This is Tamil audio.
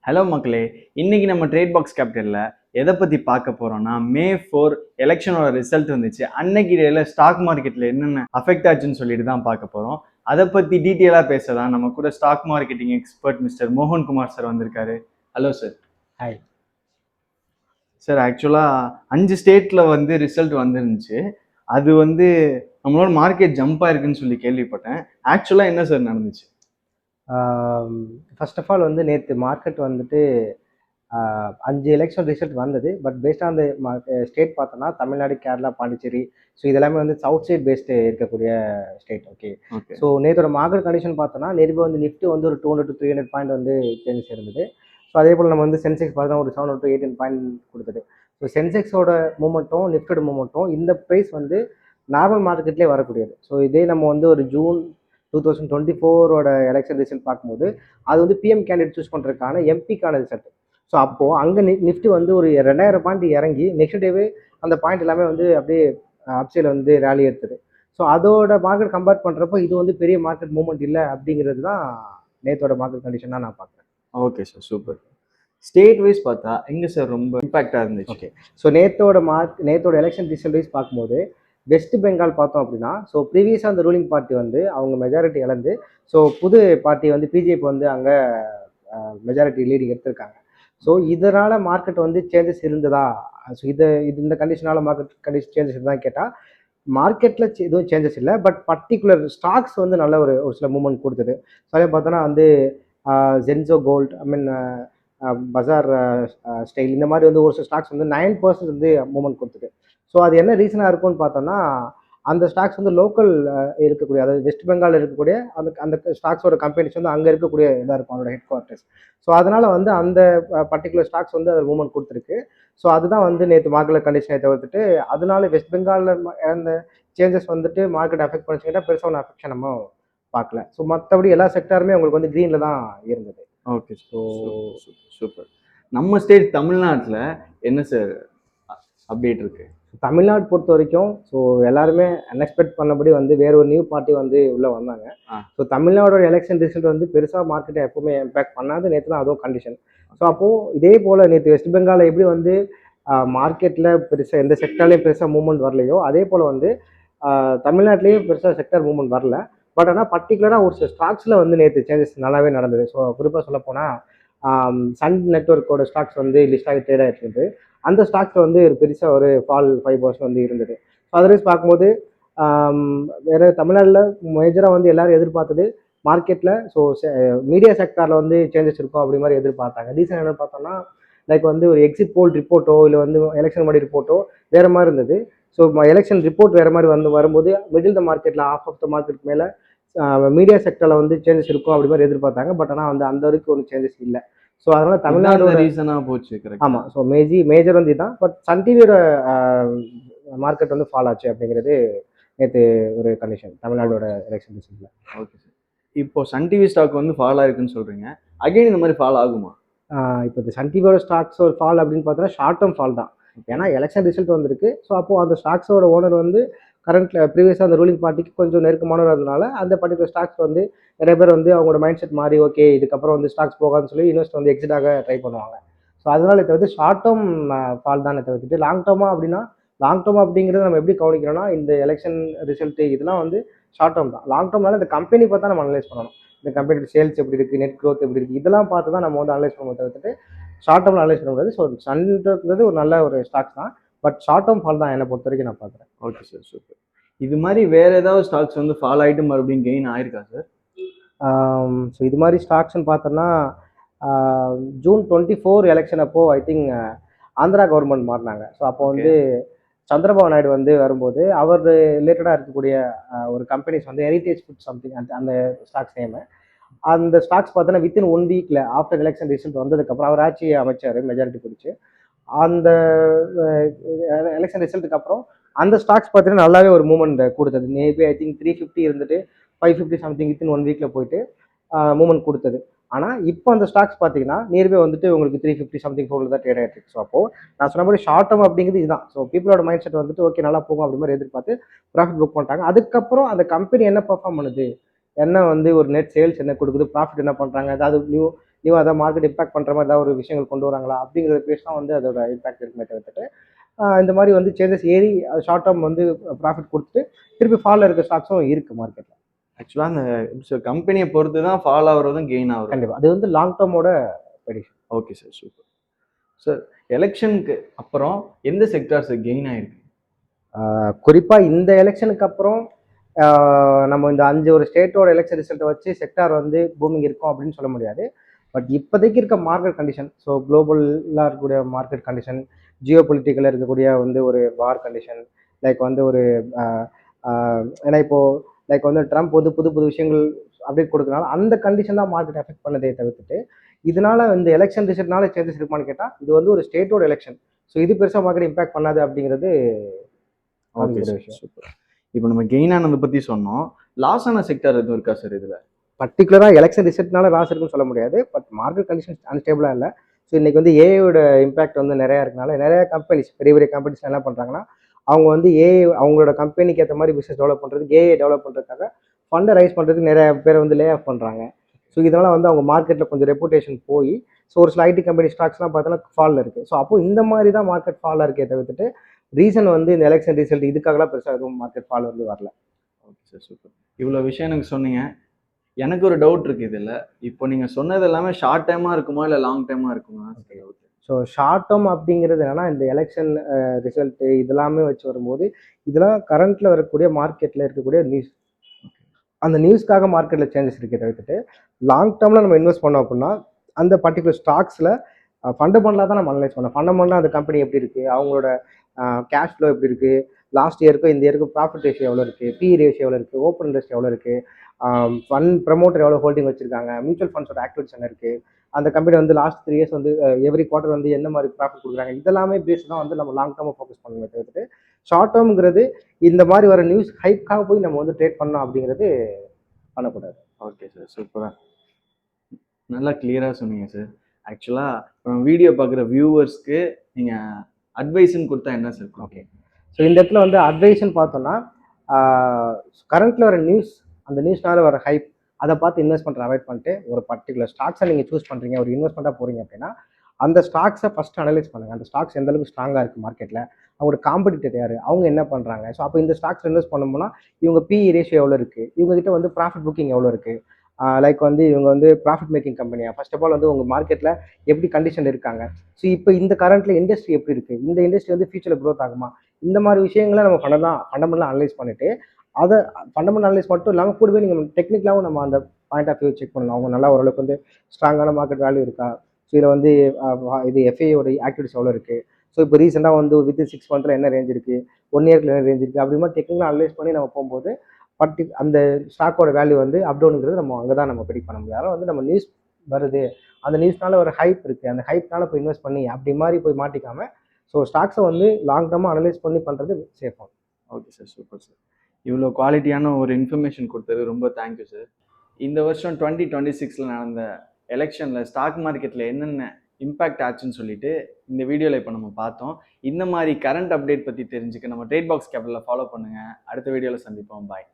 ஹலோ மக்களே, இன்னைக்கு நம்ம ட்ரேட் பாக்ஸ் கேபிட்டலில் எதை பற்றி பார்க்க போகிறோம்னா, May 4 எலெக்ஷனோட ரிசல்ட் வந்துச்சு. அன்னைக்கு டேல ஸ்டாக் மார்க்கெட்டில் என்னென்ன அஃபெக்ட் ஆச்சுன்னு சொல்லிட்டு தான் பார்க்க போகிறோம். அதை பற்றி டீட்டெயிலாக பேசதான் நம்ம கூட stock marketing expert mister Mohankumar sir வந்திருக்காரு. Hello sir. Hi sir. ஆக்சுவலாக 5 ஸ்டேட்டில் ரிசல்ட் வந்துருந்துச்சு. அது நம்மளோட மார்க்கெட் ஜம்ப் ஆயிருக்குன்னு சொல்லி கேள்விப்பட்டேன். ஆக்சுவலாக என்ன சார் நடந்துச்சு? ஃபர்ஸ்ட் ஆஃப் ஆல் நேற்று மார்க்கெட் 5 எலெக்ஷன் ரிசல்ட் வந்தது. பட் பேஸ்ட் ஆன் ஸ்டேட் பார்த்தோன்னா தமிழ்நாடு, கேரளா, பாண்டிச்சேரி, ஸோ இதெல்லாமே சவுத் சைட் பேஸ்டு இருக்கக்கூடிய ஸ்டேட். ஓகே. ஸோ நேற்றோட மார்க்கெட் கண்டிஷன் பார்த்தோன்னா நேற்று நிஃப்டி ஒரு 200 to 300 பாயிண்ட் சேஞ்சஸ் இருந்தது. ஸோ அதே போல் நம்ம சென்செக்ஸ் பார்த்தோன்னா ஒரு 700 to 18 பாயிண்ட் கொடுத்தது. ஸோ சென்செக்ஸோட மூமெண்ட்டும் நிஃப்டியோட மூமெண்ட்டும் இந்த ப்ரைஸ் நார்மல் மார்க்கெட்லேயே வரக்கூடியது. ஸோ இதே நம்ம ஒரு ஜூன் 2024 எலெக்ஷன் ரிசல்ட் பார்க்கும்போது அது பிஎம் கேண்டிடேட் சூஸ் பண்ணுறதுக்கான எம்பிக்கான ரிசல்ட். ஸோ அப்போது அங்கே நிஃப்டி ஒரு 2000 பாயிண்ட் இறங்கி நெக்ஸ்ட் டேவே அந்த பாயிண்ட் எல்லாமே அப்படியே அப்சைடில் ரேலி எடுத்தது. ஸோ அதோட மார்க்கெட் கம்பேர் பண்ணுறப்போ இது பெரிய மார்க்கெட் மூவ்மெண்ட் இல்லை அப்படிங்கிறது தான் நேத்தோட மார்க்கெட் கண்டிஷன் தான் நான் பார்க்குறேன். Okay sir, super. State wise பார்த்தா எங்கே சார் ரொம்ப இம்பாக்டாக இருந்துச்சு? ஓகே. ஸோ நேத்தோட எலெக்ஷன் ரிசல்ட் வைஸ் பார்க்கும்போது வெஸ்ட் பெங்கால் பார்த்தோம் அப்படின்னா, ஸோ ப்ரீவியஸாக அந்த ரூலிங் பார்ட்டி அவங்க மெஜாரிட்டி இழந்து, ஸோ புது பார்ட்டி பிஜேபி அங்கே மெஜாரிட்டி லீடிங் எடுத்திருக்காங்க. ஸோ இதனால் மார்க்கெட் சேஞ்சஸ் இருந்ததா? ஸோ இந்த கண்டிஷனால் மார்க்கெட் கண்டிஷன் சேஞ்சஸ் இருந்தால் கேட்டால் மார்க்கெட்டில் எதுவும் சேஞ்சஸ் இல்லை. பட் பர்டிகுலர் ஸ்டாக்ஸ் நல்ல ஒரு சில மூவ்மெண்ட் கொடுத்தது. ஸோ அதே பார்த்தோன்னா ஜென்சோ கோல்ட், பஜார் ஸ்டைல், இந்த மாதிரி ஒரு சில ஸ்டாக்ஸ் 9% மூவ்மெண்ட் கொடுத்தது. ஸோ அது என்ன ரீசனாக இருக்கும்னு பார்த்தோம்னா, அந்த ஸ்டாக்ஸ் லோக்கல் இருக்கக்கூடிய, அதாவது வெஸ்ட் பெங்கால் இருக்கக்கூடிய அந்த ஸ்டாக்ஸோட கம்பெனிஸ் அங்கே இருக்கக்கூடிய இதாக இருக்கும், அதோட ஹெட் குவார்ட்டர்ஸ். ஸோ அதனால் அந்த பர்டிகுலர் ஸ்டாக்ஸ் அது மூவ்மெண்ட் கொடுத்துருக்கு. ஸோ அதுதான் நேற்று மார்க்கெட் கண்டிஷனை தவிர்த்துட்டு, அதனால வெஸ்ட் பெங்காலில் அந்த சேஞ்சஸ் மார்க்கெட் அஃபெக்ட் பண்ணிச்சுக்கிட்டால் பெருசாக ஒன்று அஃபெக்ஷன் நம்ம பார்க்கல. ஸோ மற்றபடி எல்லா செக்டாருமே உங்களுக்கு க்ரீனில் தான் இருந்தது. ஓகே. So super. நம்ம ஸ்டேட் தமிழ்நாட்டில் என்ன சார் அப்டேட் இருக்கு? தமிழ்நாடு பொறுத்த வரைக்கும் ஸோ எல்லாருமே அன்எக்ஸ்பெக்ட் பண்ணபடி வேற ஒரு நியூ பார்ட்டி உள்ளே வந்தாங்க. ஸோ தமிழ்நாடோட எலெக்ஷன் ரிசல்ட் பெருசாக மார்க்கெட்டை எப்பவுமே இம்பேக்ட் பண்ணாது. நேற்று தான் அதுவும் கண்டிஷன். ஸோ அப்போது இதே போல் நேற்று வெஸ்ட் பெங்காலில் எப்படி மார்க்கெட்டில் பெருசாக எந்த செக்டர்லேயும் பெருசாக மூவ்மெண்ட் வரலையோ, அதே போல் தமிழ்நாட்டிலேயும் பெருசாக செக்டர் மூவ்மெண்ட் வரல. பட் ஆனால் பர்டிகுலராக ஒரு சில ஸ்டாக்ஸில் நேற்று சேஞ்சஸ் நல்லாவே நடந்தது. ஸோ குறிப்பாக சொல்ல போனால் சன் நெட்வொர்க்கோட ஸ்டாக்ஸ் லிஸ்ட் ஆகி ட்ரேட் ஆகிட்டு இருந்தது. அந்த ஸ்டாக்ஸில் ஒரு பெருசாக ஒரு ஃபால் 5% இருந்தது. ஸோ அதர்வைஸ் பார்க்கும்போது வேறு தமிழ்நாட்டில் மேஜராக எல்லாரும் எதிர்பார்த்தது மார்க்கெட்டில் ஸோ மீடியா செக்டாரில் சேஞ்சஸ் இருக்கும் அப்படி மாதிரி எதிர்பார்த்தாங்க. ரீசன் என்ன பார்த்தோம்னா, லைக் ஒரு எக்ஸிட் போல் ரிப்போர்ட்டோ இல்லை எலெக்ஷன் மாதிரி ரிப்போர்ட்டோ வேறு மாதிரி இருந்தது. ஸோ எலெக்ஷன் ரிப்போர்ட் வேறு மாதிரி வரும்போது மிடில் த மார்க்கெட்டில் ஆஃப் த மார்க்கெட் மேலே மீடியா செக்டரில் சேஞ்சஸ் இருக்கும் அப்படி மாதிரி எதிர்பார்த்தாங்க. பட் ஆனால் அந்த வரைக்கும் ஒரு சேஞ்சஸ் இல்லை. ஸோ அதனால் தமிழ்நாடு ரீசனாக போச்சு. ஆமாம். ஸோ மேஜர் இதுதான். பட் சன் டிவியோட மார்க்கெட் ஃபால் ஆச்சு அப்படிங்கிறது நேற்று ஒரு கண்டிஷன் தமிழ்நாடோட எலெக்ஷன் ரிசல்ட்டில். Okay sir. இப்போ சன் டிவி ஸ்டாக் ஃபால் ஆயிருக்குன்னு சொல்கிறீங்க. அகைன் இந்த மாதிரி ஃபால் ஆகுமா? இப்போ இந்த சன் டிவியோட ஸ்டாக்ஸ் ஒரு ஃபால் அப்படின்னு பார்த்தோன்னா ஷார்ட் டேர்ம் ஃபால் தான். ஏன்னா எலெக்ஷன் ரிசல்ட் வந்திருக்கு. ஸோ அப்போது அந்த ஸ்டாக்ஸோட ஓனர் கரண்ட்ல ப்ரீவியஸாக அந்த ரூலிங் பார்ட்டிக்கு கொஞ்சம் நெருக்கமானவர் இருந்தனால அந்த பர்டிகுலர் ஸ்டாக்ஸ் நிறைய பேர் அவங்களோட மைண்ட் செட் மாறி ஓகே இதுக்கப்புறம் ஸ்டாக்ஸ் போகாதுன்னு சொல்லி இன்வெஸ்ட் எக்ஸிட் ஆக ட்ரை பண்ணுவாங்க. ஸோ அதனால தவிர்த்து ஷார்ட் டேர்ம் ஃபால் தானே தவிர்த்துட்டு லாங் டேர்மா அப்படின்னா, லாங் டேர்ம் அப்படிங்கிறது நம்ம எப்படி கவனிக்கிறோம்னா, இந்த எலெக்ஷன் ரிசல்ட்டு இதெல்லாம் ஷார்ட் டேர்ம் தான். லாங் டேர்ம்னால இந்த கம்பெனி பார்த்தா நம்ம அனலைஸ் பண்ணணும். இந்த கம்பெனி சேல்ஸ் எப்படி இருக்குது, நெட் க்ரோத் எப்படி இருக்குது, இதெல்லாம் பார்த்து தான் நம்ம அனலைஸ் பண்ணுவோம் தவிர்த்துட்டு ஷார்ட் டேர்மில் அனலைஸ் பண்ண முடியாது. ஸோ சன்ங்கிறது ஒரு நல்ல ஒரு ஸ்டாக்ஸ் தான். பட் ஷார்ட் டேர்ம் ஃபால் தான் என்னை பொறுத்த வரைக்கும் நான் பார்க்குறேன். Okay sir, super. இது மாதிரி வேறு ஏதாவது ஸ்டாக்ஸ் ஃபால் ஆகிட்டு மறுபடியும் கெயின் ஆயிருக்கா சார்? ஸோ இது மாதிரி ஸ்டாக்ஸ்ன்னு பார்த்தோன்னா ஜூன் 24 எலெக்ஷன் அப்போது ஐ திங்க் ஆந்திரா கவர்மெண்ட் மாறினாங்க. ஸோ அப்போ சந்திரபாபு நாயுடு வரும்போது அவர் ரிலேட்டடாக இருக்கக்கூடிய ஒரு கம்பெனிஸ் ஹெரிட்டேஜ் ஃபுட் சம்திங் அந்த ஸ்டாக்ஸ் நேமு. அந்த ஸ்டாக்ஸ் பார்த்தோன்னா வித்தின் 1 வீக்கில் ஆஃப்டர் எலெக்ஷன் ரிசல்ட் வந்ததுக்கப்புறம் அவர் ஆட்சி அமைச்சார், மெஜாரிட்டி பிடிச்சி. அந்த எலெக்ஷன் ரிசல்ட்டுக்கு அப்புறம் அந்த ஸ்டாக்ஸ் பார்த்தீங்கன்னா நல்லாவே ஒரு மூவ்மெண்ட் கொடுத்தது. மேபி ஐ திங்க் 350 இருந்துட்டு 550 சம்திங் வித்தின் 1 வீக்கில் போயிட்டு மூவ்மெண்ட் கொடுத்தது. ஆனால் இப்போ அந்த ஸ்டாக்ஸ் பார்த்தீங்கன்னா நியர்பை உங்களுக்கு 350 சம்திங் ஃபோரில் தான் ட்ரேட் ஆகிட்டு. ஸோ அப்போது நான் சொன்ன மாதிரி ஷார்ட் டேர்ம் அப்படிங்கிறது இதுதான். ஸோ பீப்புளோட மைண்ட் செட் ஓகே நல்லா போகும் அப்படி மாதிரி எதிர்பார்த்து ப்ராஃபிட் புக் பண்ணிட்டாங்க. அதுக்கப்புறம் அந்த கம்பெனி என்ன பர்ஃபார்ம் பண்ணுது, என்ன ஒரு நெட் சேல்ஸ் என்ன கொடுக்குது, ப்ராஃபிட் என்ன பண்ணுறாங்க, ஏதாவது நியூ நியூ அதை மார்க்கெட் இம்பாக்ட் பண்ணுற மாதிரி ஏதாவது ஒரு விஷயங்கள் கொண்டு வராங்களா அப்படிங்கிறத பேஸ் தான் வந்து அதோட இம்பாக்ட் இருக்குமே தவிர்த்துட்டு இந்த மாதிரி வந்து சேஞ்சஸ் ஏறி ஷார்ட் டேர்ம் வந்து ப்ராஃபிட் கொடுத்துட்டு திருப்பி ஃபாலில் இருக்க ஸ்டாக்ஸும் இருக்குது மார்க்கெட்டில். ஆக்சுவலாக அந்த கம்பெனியை பொறுத்து தான் ஃபால் ஆகுறதும் கெயின் ஆகுது. கண்டிப்பாக அது வந்து லாங் டேர்மோட prediction. Okay sir, super sir. எலெக்ஷனுக்கு அப்புறம் எந்த செக்டார்ஸ் கெயின் ஆயிருக்கு? குறிப்பாக இந்த எலெக்ஷனுக்கு அப்புறம் நம்ம இந்த 5 ஒரு ஸ்டேட்டோட எலெக்ஷன் ரிசல்ட்டை வச்சு செக்டார் வந்து பூமிங் இருக்கும் அப்படின்னு சொல்ல முடியாது. பட் இப்போதைக்கு இருக்க மார்க்கெட் கண்டிஷன், ஸோ குளோபலாக இருக்கக்கூடிய மார்க்கெட் கண்டிஷன், ஜியோ பொலிட்டிக்கலில் இருக்கக்கூடிய வந்து ஒரு வார் கண்டிஷன், லைக் வந்து ஒரு ஏன்னா இப்போது லைக் வந்து ட்ரம்ப் வந்து புது புது விஷயங்கள் அப்டேட் கொடுக்கறனால அந்த கண்டிஷன் தான் மார்க்கெட் எஃபெக்ட் பண்ணதே தவிர்த்துட்டு இதனால இந்த எலெக்ஷன் ரிசல்ட்னால சேஞ்சஸ் இருக்குமான்னு கேட்டால் இது வந்து ஒரு ஸ்டேட்டோட எலெக்ஷன், ஸோ இது பெருசாக மார்க்கெட் இம்பாக்ட் பண்ணாது அப்படிங்கிறது விஷயம். சூப்பர். இப்போ நம்ம கெயின் ஆனதை பற்றி சொன்னோம், லாஸ் ஆன செக்டார் எதுவும் இருக்கா சார் இதில்? பர்டிகுலராக எலெக்ஷன் ரிசல்ட்னால லாஸ் இருக்குன்னு சொல்ல முடியாது. பட் மார்க்கெட் கண்டிஷன்ஸ் அன்ஸ்டேபிளாக இல்லை. ஸோ இன்றைக்கி வந்து ஏஐயோட இம்பாக்ட் வந்து நிறையா இருக்கனால நிறையா கம்பெனிஸ் பெரிய பெரிய கம்பெனிஸ் என்ன பண்ணுறாங்கன்னா அவங்க வந்து ஏஐ அவங்களோட கம்பெனிக்கு ஏற்ற மாதிரி பிஸ்னஸ் டெவலப் பண்ணுறதுக்கு ஏஐ டெவலப் பண்ணுறதுக்காக ஃபண்டை ரைஸ் பண்ணுறதுக்கு நிறைய பேர் வந்து லே ஆஃப் பண்ணுறாங்க. ஸோ இதனால் வந்து அவங்க மார்க்கெட்டில் கொஞ்சம் ரெப்புடேஷன் போய் ஸோ ஒரு சில ஐடி கம்பெனி ஸ்டாக்ஸ்லாம் பார்த்தோன்னா ஃபாலில் இருக்குது. ஸோ அப்போது இந்த மாதிரி தான் மார்க்கெட் ஃபாலாக இருக்கே தவிர்த்துட்டு ரீசன் வந்து இந்த எலெக்ஷன் ரிசல்ட் இதுக்காகலாம் பெருசாக எதுவும் மார்க்கெட் ஃபால் வந்து வரல. Okay sir, super. இவ்வளோ விஷயம் எனக்கு சொன்னீங்க. எனக்கு ஒரு டவுட் இருக்குது இதில். இப்போ நீங்கள் சொன்னது எல்லாமே ஷார்ட் டைமாக இருக்குமா இல்லை லாங் டைமாக இருக்குமா? ஓகே. ஸோ ஷார்ட் டேர்ம் அப்படிங்கிறது என்னென்னா இந்த எலெக்ஷன் ரிசல்ட்டு இதெல்லாமே வச்சு வரும்போது இதெல்லாம் கரண்ட்டில் வரக்கூடிய மார்க்கெட்டில் இருக்கக்கூடிய நியூஸ், அந்த நியூஸ்க்காக மார்க்கெட்டில் சேஞ்சஸ் இருக்கே தவிர்த்துட்டு லாங் டேர்மில் நம்ம இன்வெஸ்ட் பண்ணோம் அப்படின்னா அந்த பர்டிகுலர் ஸ்டாக்ஸில் ஃபண்டமெண்டலாக தான் நம்ம அனலைஸ் பண்ணோம். ஃபண்டமெண்டலாக அந்த கம்பெனி எப்படி இருக்குது, அவங்களோட கேஷ் ஃப்ளோ எப்படி இருக்குது, லாஸ்ட் இயருக்கும் இந்த இயருக்கும் ப்ராஃபிட் ரேஷியோ எவ்வளோ இருக்குது, பி ரேஷியோ எவ்வளோ இருக்குது, ஓப்பன் இன்ட்ரெஸ்ட் எவ்வளோ இருக்குது, ஃபண்ட் ப்ரமோட்டர் எவ்வளோ ஹோல்டிங் வச்சிருக்காங்க, மியூச்சுவல் ஃபண்ட்ஸோட ஆக்டிவிட்டிஸ் என்ன இருக்குது, அந்த கம்பெனி வந்து லாஸ்ட் 3 இயர்ஸ் வந்து எவ்ரி குவார்டர் வந்து என்ன மாதிரி ப்ராஃபிட் கொடுக்குறாங்க, இதெல்லாமே பேஸ் தான் வந்து நம்ம லாங் டேர்மாக ஃபோக்கஸ் பண்ணணும் தவிர்த்துட்டு ஷார்ட் டேர்ம்ங்கிறது இந்த மாதிரி வர நியூஸ் ஹைப்காக போய் நம்ம வந்து ட்ரேட் பண்ணோம் அப்படிங்கிறது பண்ணக்கூடாது. ஓகே சார், சூப்பராக நல்லா கிளியராக சொன்னீங்க சார். ஆக்சுவலாக வீடியோ பார்க்குற வியூவர்ஸ்க்கு நீங்கள் அட்வைஸ்ன்னு கொடுத்தா என்ன சார்? ஓகே. ஸோ இந்த இடத்துல வந்து அட்வைஸ்ன்னு பார்த்தோன்னா கரண்ட்டில் வர நியூஸ், அந்த நியூஸ்னால வர ஹைப் அதை பார்த்து இன்வெஸ்ட்மெண்ட் அவாய்ட் பண்ணிட்டு ஒரு பர்டிகுலர் ஸ்டாக்ஸை நீங்கள் சூஸ் பண்ணுறீங்க, ஒரு இன்வெஸ்ட்மெண்ட்டாக போகிறீங்க அப்படின்னா அந்த ஸ்டாக்ஸை ஃபஸ்ட்டு அனலைஸ் பண்ணுங்கள். அந்த ஸ்டாக்ஸ் எந்த அளவுக்கு ஸ்ட்ராங்காக இருக்குது மார்க்கெட்டில், அவங்களோட காம்படிட்டர் யார், அவங்க என்ன பண்ணுறாங்க. ஸோ அப்போ இந்த ஸ்டாக்ஸ் இன்வெஸ்ட் பண்ணோம்னா இவங்க பிஇ ரேஷியோ எவ்வளோ இருக்குது, இவங்ககிட்ட வந்து ப்ராஃபிட் புக்கிங் எவ்வளோ இருக்குது, லைக் வந்து இவங்க வந்து ப்ராஃபிட் மேக்கிங் கம்பெனியா, ஃபர்ஸ்ட் ஆஃப் ஆல் வந்து உங்கள் மார்க்கெட்டில் எப்படி கண்டிஷன் இருக்காங்க, ஸோ இப்போ இந்த கரண்ட்டில் இண்டஸ்ட்ரி எப்படி இருக்குது, இந்த இண்டஸ்ட்ரி வந்து ஃபியூச்சரில் க்ரோத் ஆகுமா, இந்த மாதிரி விஷயங்களை நம்ம ஃபண்டமெண்டலாக அனலைஸ் பண்ணிவிட்டு அதை ஃபண்டமெண்டல் அனலைஸ் மட்டும் இல்லாமல் கூடவே நீங்கள் டெக்னிக்கலாகவும் நம்ம அந்த பாயிண்ட் ஆஃப் வியூ செக் பண்ணணும். அவங்க நல்லா ஓரளவுக்கு வந்து ஸ்ட்ராங்கான மார்க்கெட் வேல்யூ இருக்கா, ஸோ இதில் வந்து இது எஃப்ஐயோட ஆக்டிவிட்டிஸ் எவ்வளோ இருக்குது, ஸோ இப்போ ரீசெண்டாக வந்து வித்தின் 6 மந்த்தில் என்ன ரேஞ்ச் இருக்குது, 1 இயர்க்கில் என்ன ரேஞ்ச் இருக்குது, அப்படி மாதிரி டெக்னிக்கலாக அனலைஸ் பண்ணி நம்ம போகும்போது அந்த ஸ்டாக்கோட வேல்யூ வந்து அப்டவுனுங்கிறது நம்ம அங்கே தான் நம்ம ப்ரெடிக்ட் பண்ண முடியும். அதனால் வந்து நம்ம நியூஸ் வருது, அந்த நியூஸ்னால ஒரு ஹைப் இருக்குது, அந்த ஹைப்னால போய் இன்வெஸ்ட் பண்ணி அப்படி மாதிரி போய் மாட்டிக்காமல் ஸோ ஸ்டாக்ஸை வந்து லாங் டேர்மாக அனலைஸ் பண்ணி பண்ணுறது சேஃபாகும். Okay sir, super sir. இவ்வளோ குவாலிட்டியான ஒரு இன்ஃபர்மேஷன் கொடுத்தது ரொம்ப தேங்க்யூ சார். இந்த வருஷம் 2026 நடந்த எலெக்ஷனில் ஸ்டாக் மார்க்கெட்டில் என்னென்ன இம்பாக்ட் ஆச்சுன்னு சொல்லிட்டு இந்த வீடியோவில் இப்போ நம்ம பார்த்தோம். இந்த மாதிரி கரண்ட் அப்டேட் பற்றி தெரிஞ்சுக்க நம்ம ட்ரேட் பாக்ஸ் கேபிட்டலில் ஃபாலோ பண்ணுங்கள். அடுத்த வீடியோவில் சந்திப்போம். பாய்.